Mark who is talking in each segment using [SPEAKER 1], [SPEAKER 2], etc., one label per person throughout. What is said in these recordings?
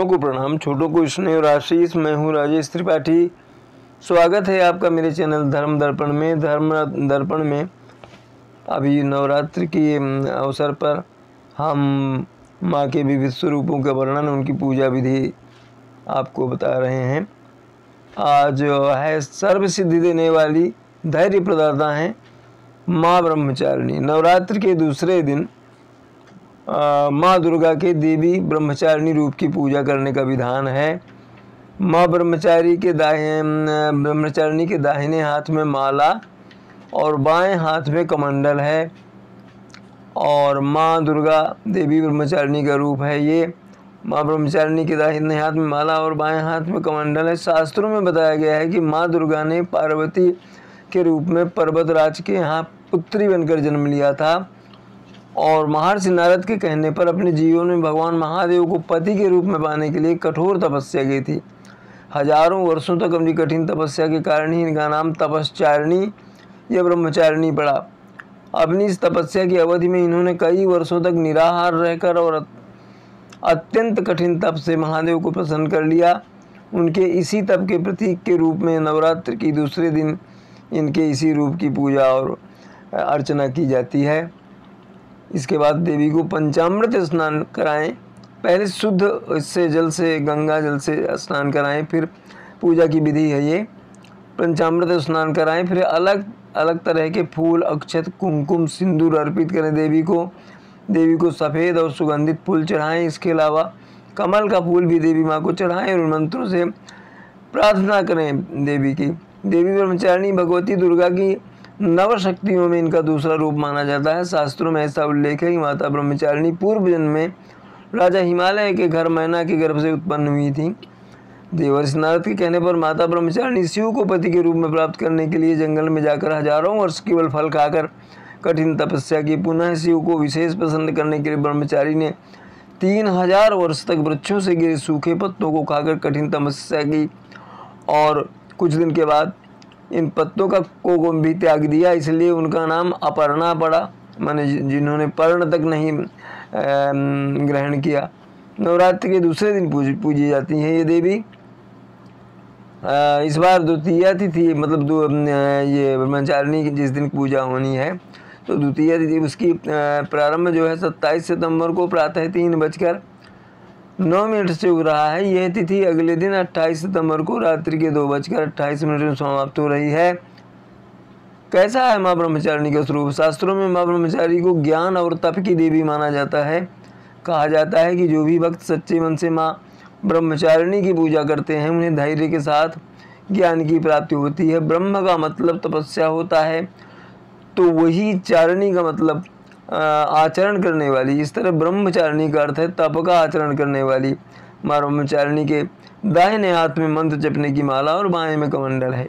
[SPEAKER 1] बड़ों को प्रणाम, छोटों को स्नेह और आशीष। मैं हूँ राजेश त्रिपाठी। स्वागत है आपका मेरे चैनल धर्म दर्पण में। धर्म दर्पण में अभी नवरात्रि के अवसर पर हम माँ के विविध स्वरूपों का वर्णन, उनकी पूजा विधि आपको बता रहे हैं। आज है सर्व सिद्धि देने वाली, धैर्य प्रदाता हैं माँ ब्रह्मचारिणी। नवरात्रि के दूसरे दिन माँ दुर्गा के देवी ब्रह्मचारिणी रूप की पूजा करने का विधान है। माँ ब्रह्मचारिणी के दाहिने हाथ में माला और बाएं हाथ में कमंडल है। और माँ दुर्गा देवी ब्रह्मचारिणी का रूप है ये। माँ ब्रह्मचारिणी के दाहिने हाथ में माला और बाएं हाथ में कमंडल है। शास्त्रों में बताया गया है कि माँ दुर्गा ने पार्वती के रूप में पर्वतराज के यहाँ पुत्री बनकर जन्म लिया था और महर्षि नारद के कहने पर अपने जीवन में भगवान महादेव को पति के रूप में पाने के लिए कठोर तपस्या की थी। हजारों वर्षों तक अपनी कठिन तपस्या के कारण ही इनका नाम तपश्चारिणी या ब्रह्मचारिणी पड़ा। अपनी इस तपस्या की अवधि में इन्होंने कई वर्षों तक निराहार रहकर और अत्यंत कठिन तप से महादेव को प्रसन्न कर लिया। उनके इसी तप के प्रतीक के रूप में नवरात्र की दूसरे दिन इनके इसी रूप की पूजा और अर्चना की जाती है। इसके बाद देवी को पंचामृत स्नान कराएं। पहले शुद्ध इससे जल से, गंगा जल से स्नान कराएं, फिर पूजा की विधि है ये। पंचामृत स्नान कराएं, फिर अलग अलग तरह के फूल, अक्षत, कुमकुम, सिंदूर अर्पित करें देवी को सफ़ेद और सुगंधित फूल चढ़ाएं। इसके अलावा कमल का फूल भी देवी माँ को चढ़ाएं और मंत्रों से प्रार्थना करें देवी की। देवी ब्रह्मचारिणी भगवती दुर्गा की नव शक्तियों में इनका दूसरा रूप माना जाता है। शास्त्रों में ऐसा उल्लेख है कि माता ब्रह्मचारिणी पूर्व जन्म में राजा हिमालय के घर मैना के गर्भ से उत्पन्न हुई थी। देवर्षि नारद के कहने पर माता ब्रह्मचारिणी शिव को पति के रूप में प्राप्त करने के लिए जंगल में जाकर हजारों वर्ष केवल फल खाकर कठिन तपस्या की। पुनः शिव को विशेष प्रसन्न करने के लिए ब्रह्मचारी ने 3000 वर्ष तक वृक्षों से गिरे सूखे पत्तों को खाकर कठिन तपस्या की और कुछ दिन के बाद इन पत्तों को भी त्याग दिया। इसलिए उनका नाम अपर्णा पड़ा, माने जिन्होंने पर्ण तक नहीं ग्रहण किया। नवरात्रि के दूसरे दिन पूजी जाती हैं ये देवी। इस बार द्वितीया तिथि, मतलब ये ब्रह्मचारिणी की जिस दिन पूजा होनी है तो द्वितीया तिथि उसकी प्रारंभ जो है 27 सितंबर को प्रातः 3:09 से उग रहा है। यह तिथि अगले दिन 28 सितंबर को रात्रि के 2:28 में समाप्त हो रही है। कैसा है माँ ब्रह्मचारिणी का स्वरूप? शास्त्रों में माँ ब्रह्मचारिणी को ज्ञान और तप की देवी माना जाता है। कहा जाता है कि जो भी भक्त सच्चे मन से माँ ब्रह्मचारिणी की पूजा करते हैं उन्हें धैर्य के साथ ज्ञान की प्राप्ति होती है। ब्रह्म का मतलब तपस्या होता है, तो वही चारिणी का मतलब आचरण करने वाली। इस तरह ब्रह्मचारिणी का अर्थ है तप का आचरण करने वाली। माँ ब्रह्मचारिणी के दाहिने हाथ में मंत्र जपने की माला और बाएं में कमंडल है।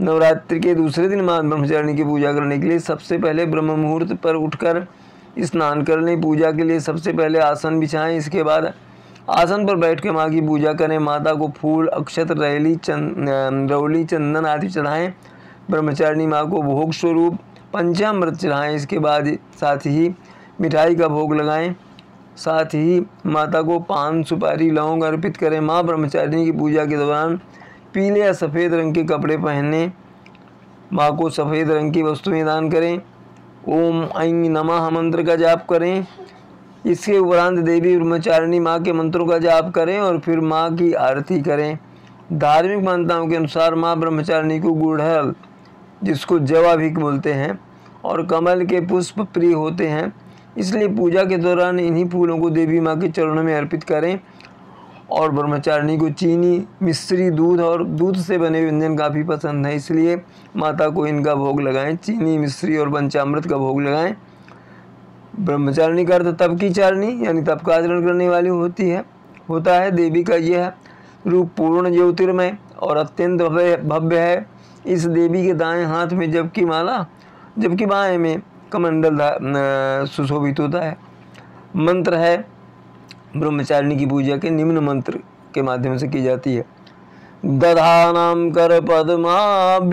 [SPEAKER 1] नवरात्रि के दूसरे दिन माँ ब्रह्मचारिणी की पूजा करने के लिए सबसे पहले ब्रह्म मुहूर्त पर उठकर स्नान कर लें। पूजा के लिए सबसे पहले आसन बिछाएं। इसके बाद आसन पर बैठ के माँ की पूजा करें। माता को फूल, अक्षत, रौली, चंदन आदि चढ़ाएं। ब्रह्मचारिणी माँ को भोग स्वरूप पंचामृत चढ़ाएं। इसके बाद साथ ही मिठाई का भोग लगाएं। साथ ही माता को पान, सुपारी, लौंग अर्पित करें। माँ ब्रह्मचारिणी की पूजा के दौरान पीले या सफ़ेद रंग के कपड़े पहने माँ को सफ़ेद रंग की वस्तुएं दान करें। ओम ऐं नमः मंत्र का जाप करें। इसके उपरांत देवी ब्रह्मचारिणी माँ के मंत्रों का जाप करें और फिर माँ की आरती करें। धार्मिक मान्यताओं के अनुसार माँ ब्रह्मचारिणी को गुड़हल, जिसको जवाभिक बोलते हैं, और कमल के पुष्प प्रिय होते हैं, इसलिए पूजा के दौरान इन्हीं फूलों को देवी माँ के चरणों में अर्पित करें। और ब्रह्मचारिणी को चीनी, मिश्री, दूध और दूध से बने व्यंजन काफ़ी पसंद है, इसलिए माता को इनका भोग लगाएं। चीनी, मिश्री और पंचामृत का भोग लगाएं। ब्रह्मचारिणी का अर्थ तप की चारिणी यानी तप का आचरण करने वाली होता है। देवी का यह रूप पूर्ण ज्योतिर्मय और अत्यंत भव्य है। इस देवी के दाएं हाथ में जप की माला, जबकि बाएं में कमंडल सुशोभित होता है। मंत्र है ब्रह्मचारिणी की पूजा के निम्न मंत्र के माध्यम से की जाती है। दधानां कर पद्माभ्याम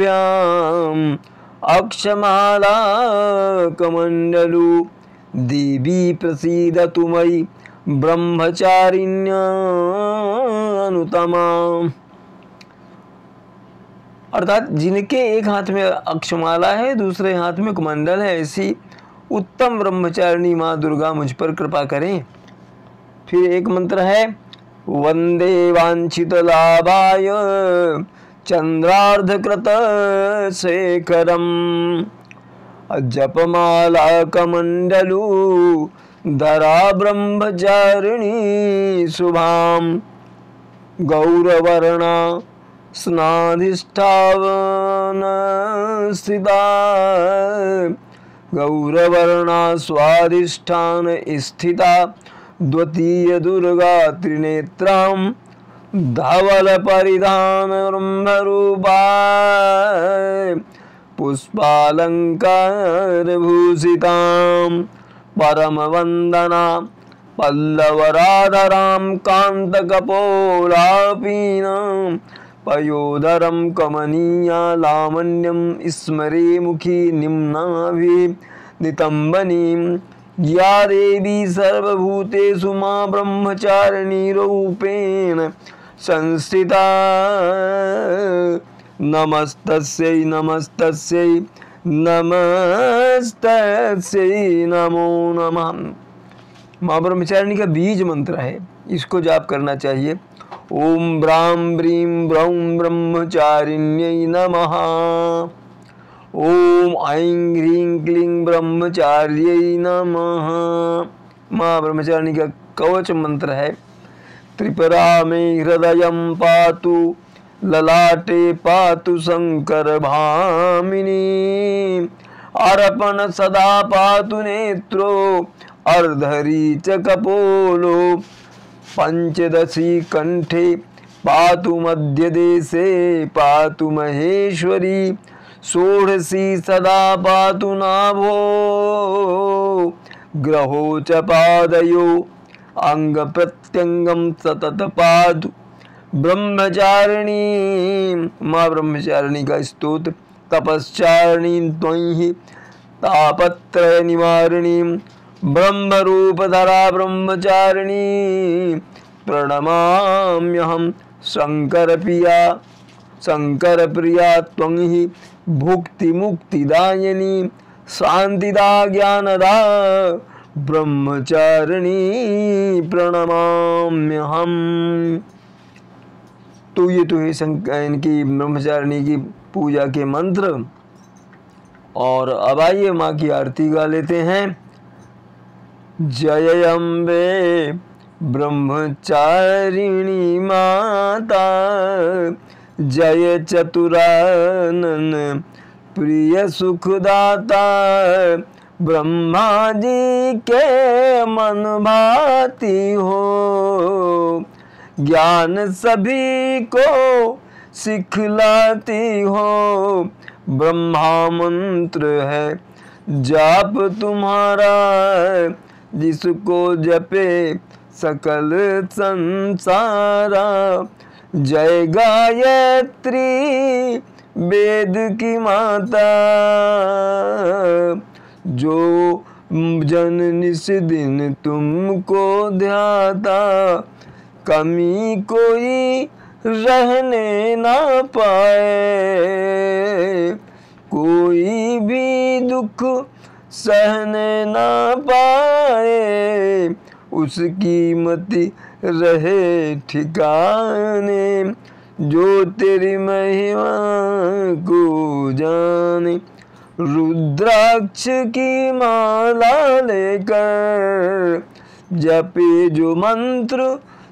[SPEAKER 1] अक्षमाला कमंडलु देवी प्रसीदतु मयि ब्रह्मचारिण्यनुतमा, अर्थात जिनके एक हाथ में अक्षमाला है, दूसरे हाथ में कमंडल है, ऐसी उत्तम ब्रह्मचारिणी माँ दुर्गा मुझ पर कृपा करें। फिर एक मंत्र है, वंदे वांछित लाभाय चंद्रार्धकृत शेखरम, जपमाला कमंडलू धरा ब्रह्मचारिणी शुभाम, गौरवर्णा स्नाधिष्ठावन स्थिता, गौरवर्णा स्वाधिष्ठान स्थिता, द्वितीय दुर्गा त्रिनेत्रां धवल परिधान ब्रह्मरूपा, पुष्पालंकार भूषितां परम वंदना, पल्लवराधरां कांतकपोलापीनां, पयोधरं कमनीया लावण्यं स्मरे मुखी निम्नाभि नितंबनीं, या देवी सर्वभूतेषु मां ब्रह्मचारिणी रूपेण संस्थिता, नमस्तस्यै नमस्तस्यै नमस्तस्यै नमो नमः। माँ ब्रह्मचारिणी का बीज मंत्र है, इसको जाप करना चाहिए। ओम ब्रां ब्रीं ब्रौं ब्रह्मचारिण्यै नमः। ओम ऐं ह्रीं क्लीं ब्रह्मचार्यै नमः। माँ ब्रह्मचारिणी का कवच मंत्र है, त्रिपुरा में हृदयं पातु ललाटे पातु शंकर भामिनी, अर्पण सदा पातु नेत्रो अर्धरी च कपोलो, पंचदशी कंठे पातु मध्य देशे पातु महेश्वरी, षोडशी सदा पातु नाभो ग्रहो च पादयो, अंग प्रत्यंगम सतत पादु ब्रह्मचारिणी। माँ ब्रह्मचारिणी का स्तोत्र, तपश्चारिणी त्वयि तापत्रय निवारिणी, ब्रह्मरूपधरा ब्रह्मचारिणी, प्रणमाम्यहं शंकर प्रिया त्वयि भुक्ति मुक्तिदायिनी, शांतिदा ज्ञानदा ब्रह्मचारिणी प्रणमाम्यहम्। तो ये तो है इनकी ब्रह्मचारिणी की पूजा के मंत्र। और अब आइए माँ की आरती गा लेते हैं। जय अम्बे ब्रह्मचारिणी माता, जय चतुरानन प्रिय सुखदाता, ब्रह्मा जी के मन भाती हो, ज्ञान सभी को सिखलाती हो, ब्रह्मा मंत्र है जाप तुम्हारा, जिसको जपे सकल संसारा, जय गायत्री वेद की माता, जो जन निस दिन तुमको ध्याता, कमी कोई रहने ना पाए, कोई भी दुख सहने ना पाए, उसकी मति रहे ठिकाने, जो तेरी महिमा को जाने, रुद्राक्ष की माला लेकर, जपे जो मंत्र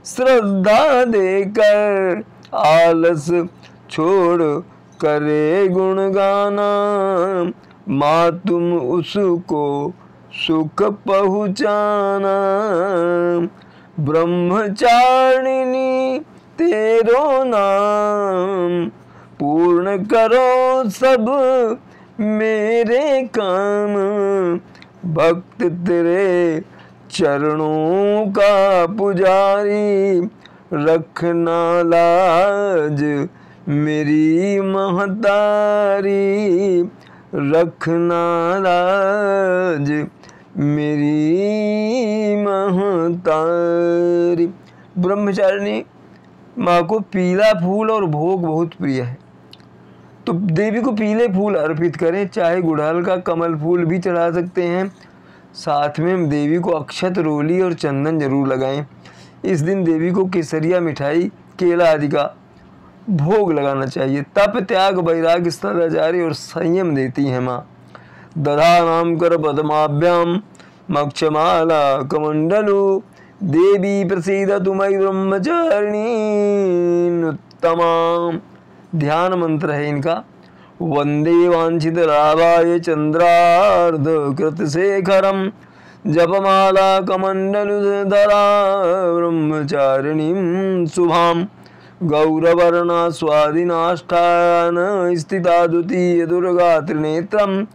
[SPEAKER 1] श्रद्धा देकर, आलस छोड़ करे गुणगाना, माँ तुम उसको सुख पहुँचाना, ब्रह्मचारिणी तेरो नाम, पूर्ण करो सब मेरे काम, भक्त तेरे चरणों का पुजारी, रखना लाज मेरी महतारी, रखना लाज मेरी महतारी। ब्रह्मचारिणी माँ को पीला फूल और भोग बहुत प्रिय है, तो देवी को पीले फूल अर्पित करें, चाहे गुड़हल का कमल फूल भी चढ़ा सकते हैं। साथ में देवी को अक्षत, रोली और चंदन जरूर लगाएं। इस दिन देवी को केसरिया, मिठाई, केला आदि का भोग लगाना चाहिए। तप, त्याग, वैराग्य, सदाचारी और संयम देती हैं माँ। दधा नाम कर पद्माभ्याम मक्षमाला कमंडलु, देवी प्रसीदतु मयि ब्रह्मचारिणी उत्तमा। ध्यान मंत्र है इनका, वंदे वांछित लाभाय चंद्रार्ध कृत शेखरम, जपमाला कमंडलुधरा ब्रह्मचारिणीं शुभाम। गौरवर्णा स्वादिनाष्ठान स्थिता द्वितीय दुर्गा त्रिनेत्रम,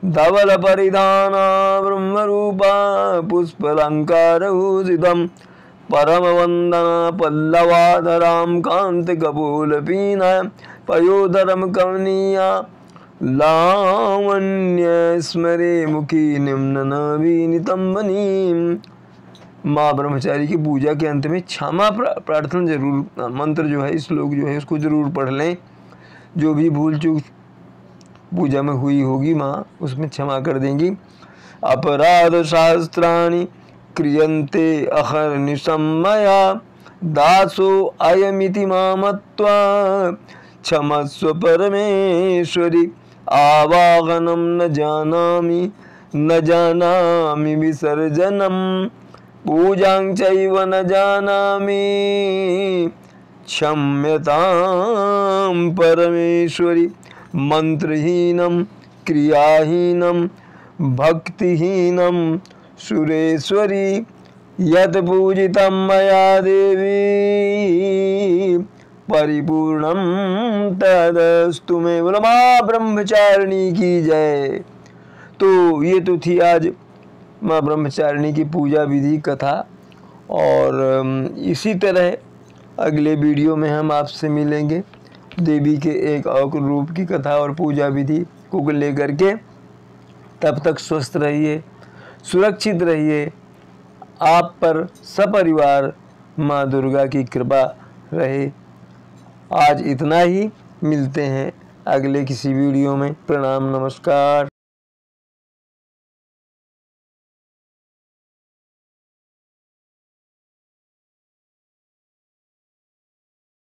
[SPEAKER 1] धवल परिधाना ब्रह्मरूपा पुष्पलंकारभूषितम्, परम वंदना पल्लवाधरां कांत कपोलपीना, पयोधरम कमनीया लावण्य स्मरे मुखी निम्न नवीनितम बनीम। माँ ब्रह्मचारी की पूजा के अंत में क्षमा प्रार्थना जरूर, मंत्र जो है, श्लोक जो है उसको जरूर पढ़ लें। जो भी भूल चूक पूजा में हुई होगी माँ उसमें क्षमा कर देंगी। अपराध शास्त्राणि क्रियन्ते अहर्निशं मया, दासो अयमिति मामत्वा क्षमस्व परमेश्वरी। आवाहनं न जानामि विसर्जनम्, पूजां चैव न जानामि क्षम्यतां परमेश्वरी। मंत्रहीनं क्रियाहीनं भक्तिहीनं सुरेश्वरी, यत् पूजितं मया देवी परिपूर्णं तदस्तु मे। बोलो माँ ब्रह्मचारिणी की जय। तो ये तो थी आज माँ ब्रह्मचारिणी की पूजा विधि कथा, और इसी तरह अगले वीडियो में हम आपसे मिलेंगे देवी के एक और रूप की कथा और पूजा विधि को लेकर के। तब तक स्वस्थ रहिए, सुरक्षित रहिए। आप पर सपरिवार माँ दुर्गा की कृपा रहे। आज इतना ही, मिलते हैं अगले किसी वीडियो में। प्रणाम, नमस्कार।